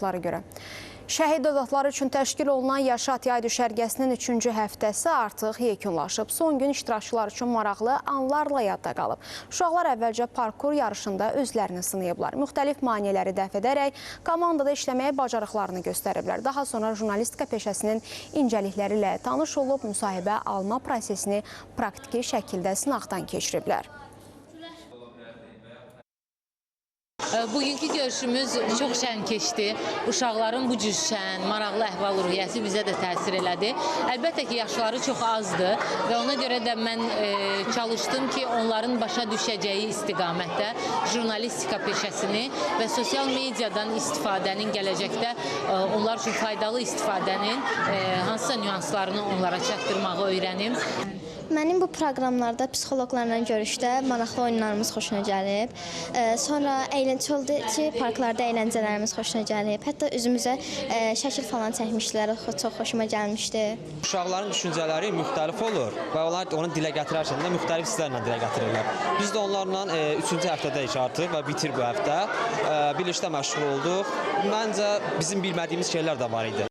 görə. Şəhid övladları üçün təşkil olunan Yaşat yay düşərgəsinin 3-cü həftəsi artıq yekunlaşıb. Son gün iştirakçılar üçün maraqlı anlarla yadda qalıb. Uşaqlar əvvəlcə parkur yarışında özlərini sınayıblar. Müxtəlif maneələri dəf edərək komandada işləməyə bacarıqlarını göstəriblər. Daha sonra jurnalistika peşəsinin incəlikləri ilə tanış olub, müsahibə alma prosesini praktiki şəkildə sınaqdan keçiriblər. Bugünkü görüşümüz çox şən keçdi. Uşaqların bu cür şən, maraqlı əhval-ruhiyyəsi bizə də təsir elədi. Əlbəttə ki, yaşları çox azdır və ona görə də mən çalışdım ki, onların başa düşəcəyi istiqamətdə jurnalistika peşəsini və sosial mediadan istifadənin gələcəkdə onlar üçün faydalı istifadənin hansısa nüanslarını onlara çatdırmağı öyrənim. Mənim bu proqramlarda psixoloqlarla görüşdə maraqlı oyunlarımız xoşuna gəlib. Sonra əyləncə oldu ki, parklarda əyləncələrimiz xoşuna gəlib. Hətta üzümüzə şəkil falan çəkmişlər, çox xoşuma gəlmişdi. Uşaqların düşüncələri müxtəlif olur və onlar onu dilə gətirərkən də müxtəlif hisslərlə dilə gətirirlər. Biz də onlarla 3-cü həftədəyik artıq və bitir bu həftə. Birlikdə məşğul olduq. Məncə bizim bilmədiyimiz şeylər də var idi.